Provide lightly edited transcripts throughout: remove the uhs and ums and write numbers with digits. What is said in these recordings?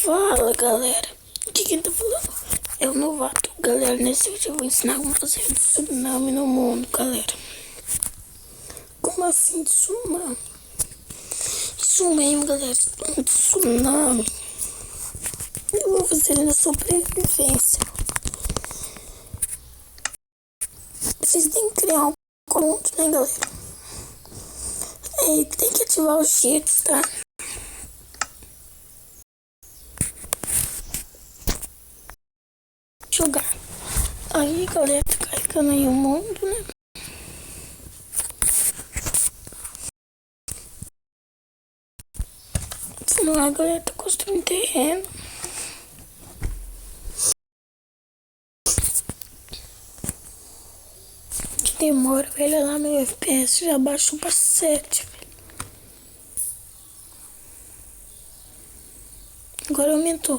Fala galera, aqui quem tá falando é o Novato. Galera, nesse vídeo eu vou ensinar como fazer tsunami no mundo, galera. Como assim tsunami? Isso mesmo, galera, um tsunami. Eu vou fazer na sobrevivência. Vocês têm que criar um conto, né galera? E tem que ativar os cheats, tá? Jogar. Aí galera, tá carregando aí o mundo, né? Vamos lá galera, tá construindo terreno. Que demora, velho, lá meu FPS já baixou pra 7, velho. Agora aumentou.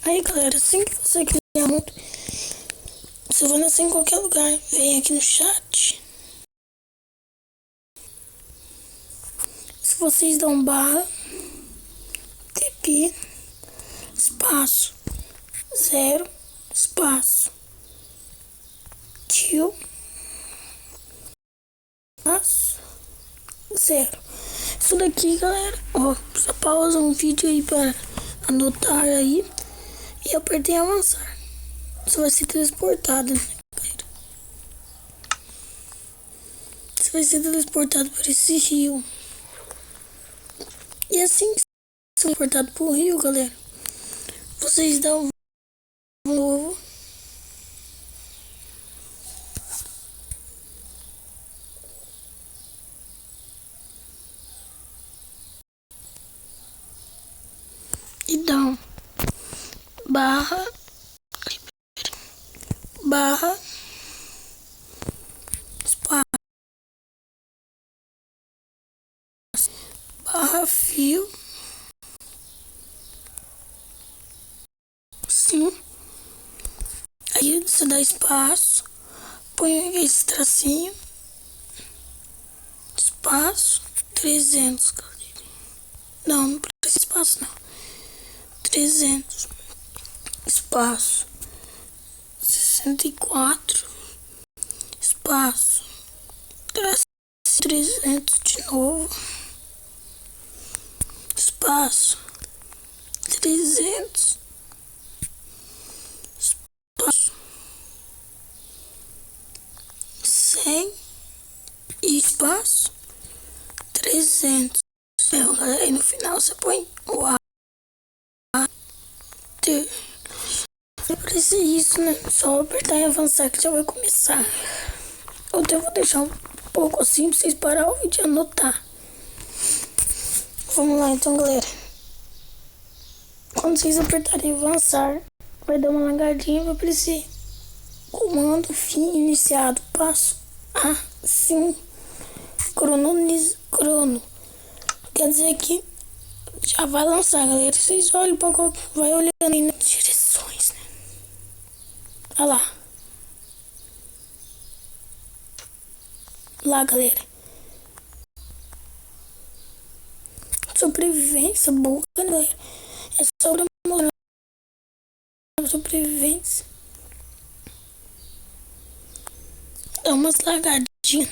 Aí galera, assim que você criar muito, você vai nascer em qualquer lugar. Vem aqui no chat. Se vocês dão barra, TP, espaço, 0, espaço, tio, espaço, 0. Isso daqui galera, ó, só pausa um vídeo aí para anotar aí e apertei avançar. Você vai ser transportado, né, galera? Você vai ser transportado por esse rio. E assim que você é transportado pro rio, galera, vocês dão um novo. E dão barra, espaço, barra fio, sim. Aí você dá espaço, põe esse tracinho, espaço, 300, galera. Não precisa espaço não. 300, espaço, 64, espaço, tracinho, 300 de novo, espaço, 300, espaço, 100 e espaço, 300. Aí no final você põe o A. É pra ser isso, né? Só apertar e avançar que já vai começar. Ou eu vou deixar um pouco assim pra vocês parar o vídeo e anotar. Vamos lá então, galera. Quando vocês apertarem avançar, vai dar uma lagadinha e vai aparecer comando fim iniciado. Passo A, sim. Crono. Quer dizer que já vai lançar, galera. Vocês olhem pra qual, vai olhando aí nas direções, né? Olha lá. Lá, galera. Sobrevivência, boa, né, galera? É sobre a sobrevivência. Dá umas lagadinhas.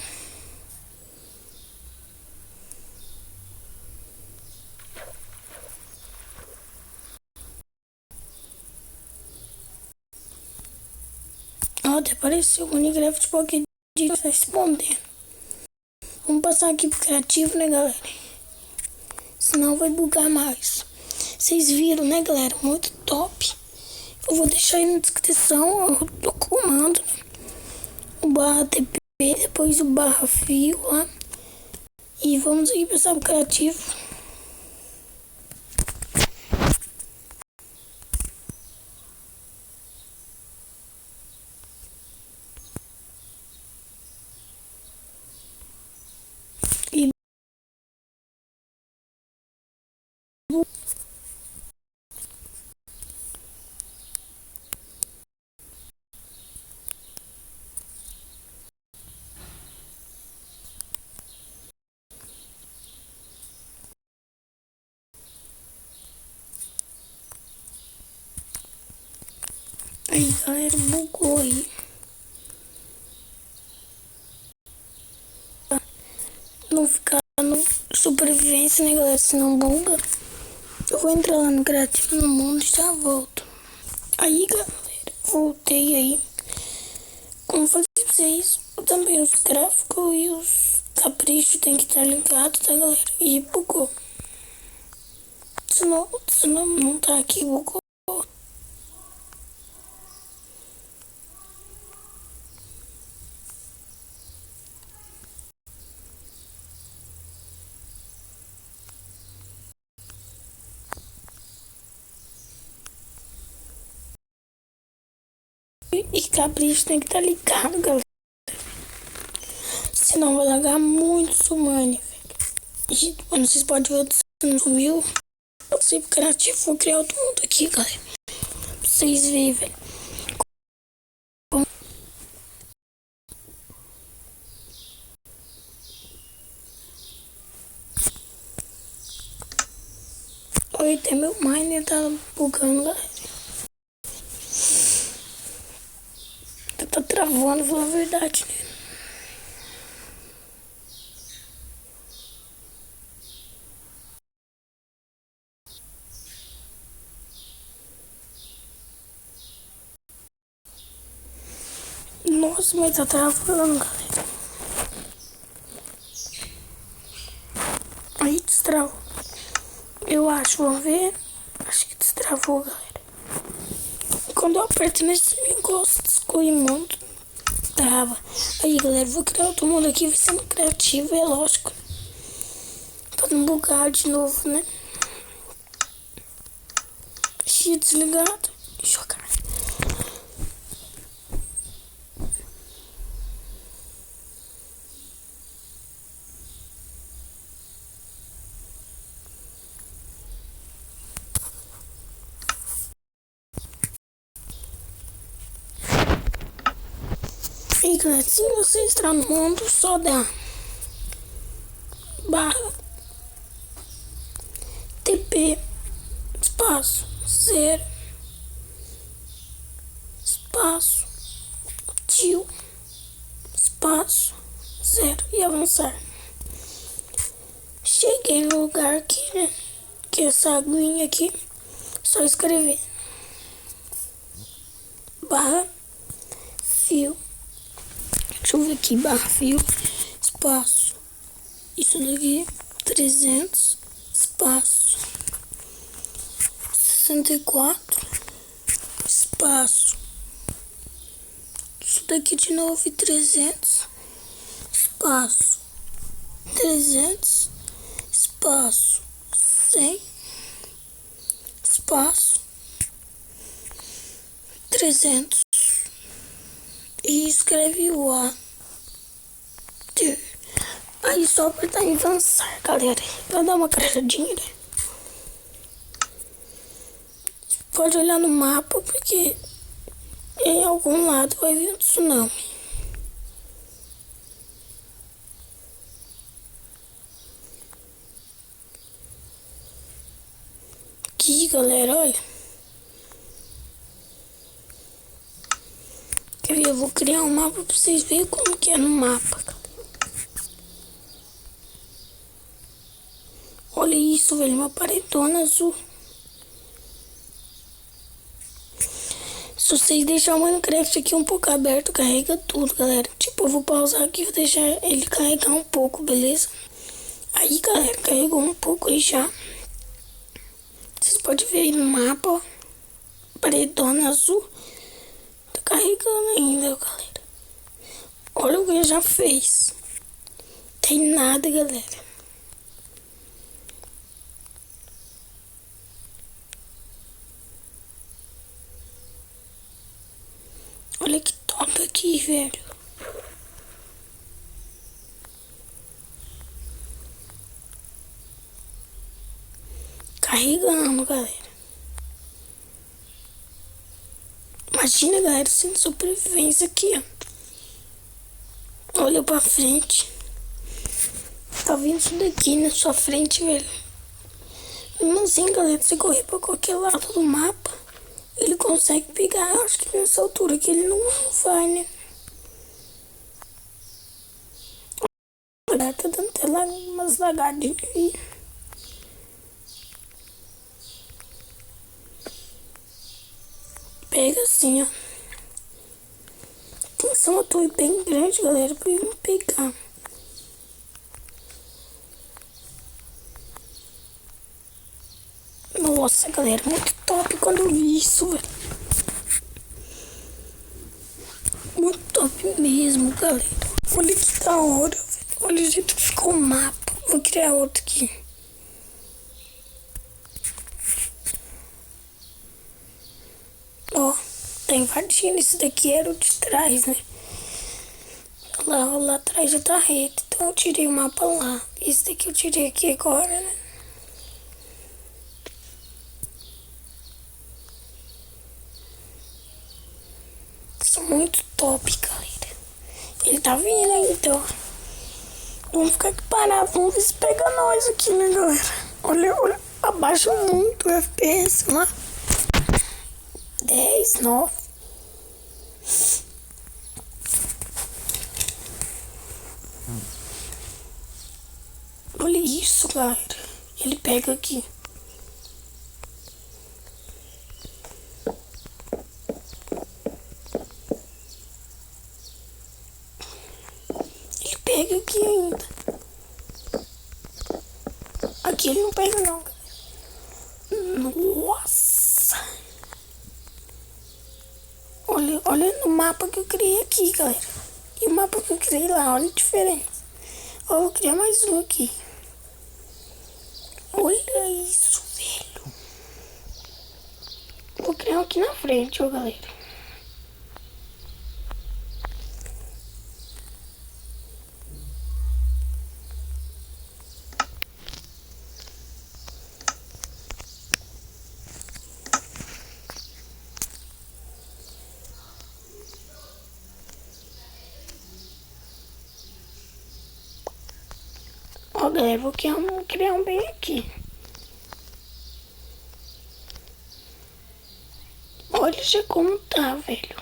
Ó, até apareceu o Minecraft Pocket respondendo. Vamos passar aqui pro criativo, né, galera? Senão vai bugar mais. Vocês viram, né, galera? Muito top. Eu vou deixar aí na descrição o comando, né? O barra TP, depois o barra fio lá. E vamos aí passar pro criativo. E Aí, galera, bugou aí. Não ficar no sobrevivência, né, galera? Se não buga. Eu vou entrar lá no Criativo no Mundo e já volto. Aí, galera, voltei aí. Como eu falei pra vocês, também os gráficos e os caprichos tem que estar ligados, tá, galera? E bugou. Se não tá aqui, bugou. E capricho tem que estar ligado, galera. Senão vai largar muito Sumane, velho. E, mano, vocês podem ver o não sumiu. Eu sei criativo, vou criar outro mundo aqui, galera. Pra vocês verem, velho. Oi, até meu miner tá bugando, galera. Tá travando, vou falar a verdade, né? Nossa, mas tá travando, galera. Aí destravou. Eu acho, vamos ver. Acho que destravou, galera. Quando eu aperto nesse negócio de excluir mundo, trava. Aí, galera, vou criar outro mundo aqui, vai sendo criativo, é lógico. Pra não bugar de novo, né? X desligado. Jogar. E galera, se você entrar no mundo, só dá barra TP espaço 0 espaço tio espaço 0 e avançar. Cheguei no lugar aqui, né? Que é essa aguinha aqui. Só escrever barra fio. Deixa eu ver aqui, barra fio, espaço, isso daqui, 300, espaço, 64, espaço, isso daqui de novo, 300, espaço, 300, espaço, 100, espaço, 300. E escreve o A. Aí só apertar em avançar, galera. Pra dar uma crachadinha, né? Pode olhar no mapa, porque em algum lado vai vir um tsunami. Aqui, galera, olha. Eu vou criar um mapa pra vocês verem como que é no mapa. Olha isso, velho, uma paredona azul. Se vocês deixarem o Minecraft aqui um pouco aberto, carrega tudo, galera. Tipo, eu vou pausar aqui e vou deixar ele carregar um pouco, beleza? Aí, galera, carregou um pouco aí já. Vocês podem ver aí no mapa, ó. Paredona azul. Tá carregando ainda, galera. Olha o que ele já fez. Tem nada, galera. Olha que top aqui, velho. Carregando, galera. Imagina, galera, sendo sobrevivência aqui, ó. Olha pra frente. Tá vendo isso daqui na sua frente, velho? Mesmo assim, galera, você correr pra qualquer lado do mapa, ele consegue pegar. Eu acho que nessa altura que ele não vai, né? Tá dando até umas lagadinhas aí. Pega assim, ó. Tem que ser uma torre bem grande, galera, pra ele não pegar. Nossa, galera, muito top quando eu vi isso, velho. Muito top mesmo, galera. Olha que da hora, velho. Olha o jeito que ficou o mapa. Vou criar outro aqui. Ó, tá invadindo. Esse daqui era o de trás, né? Lá atrás já tá reto. Então eu tirei o mapa lá. Esse daqui eu tirei aqui agora, né? Isso é muito top, galera. Ele tá vindo aí, então. Vamos ficar aqui parados. Vamos ver se pega nós aqui, né, galera? Olha. Abaixa muito o FPS lá. 10, 9. Olha isso, galera. Ele pega aqui. Ele pega aqui ainda. Aqui ele não pega não, galera. Nossa. Olha no mapa que eu criei aqui, galera. E o mapa que eu criei lá, olha a diferença. Ó, eu vou criar mais um aqui. Olha isso, velho. Vou criar um aqui na frente, ó, galera. Ó, galera, vou criar um bem aqui. Olha já como tá, velho.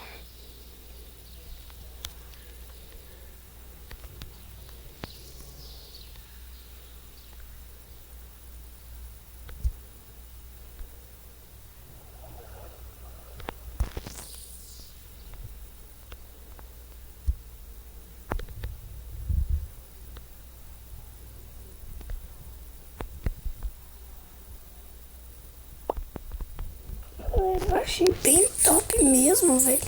Eu achei bem top mesmo, velho.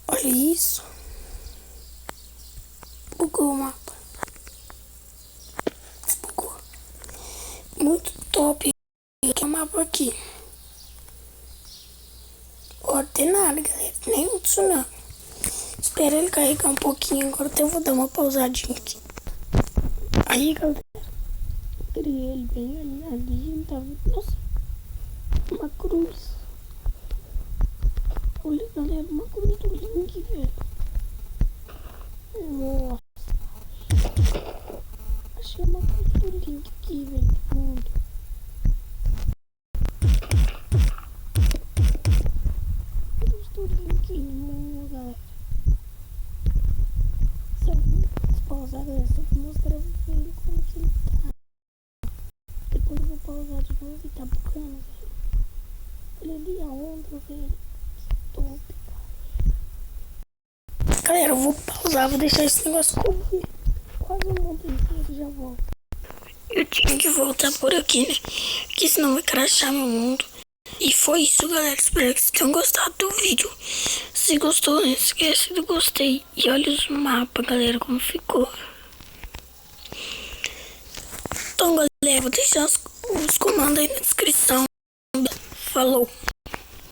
Olha isso. Bugou o mapa. Bugou. Muito top. Aqui é o mapa aqui. Ó, tem nada, galera. Nem um tsunami. Espera ele carregar um pouquinho. Agora até eu vou dar uma pausadinha aqui. Aí, galera. Criei ele bem ali. Tá vendo? Nossa. Uma cruz. Olha, galera. Uma cruz do Link, velho. Nossa. Achei uma cruz do Link aqui, velho. Mundo. Cruz do Link no mundo, galera. Se eu pausar, galera, só vou mostrar pra ele como que ele tá. Depois eu vou pausar de novo e tá bugando, velho. Olha ali a onda, velho. Que top, cara. Galera, eu vou pausar, vou deixar esse negócio correr. Quase um mundo inteiro, já volto. Eu tinha que voltar por aqui, né? Porque senão vai crashar meu mundo. E foi isso, galera. Espero que vocês tenham gostado do vídeo. Se gostou, não esquece do gostei. E olha os mapas, galera, como ficou. Então, galera, vou deixar os comandos aí na descrição. Falou!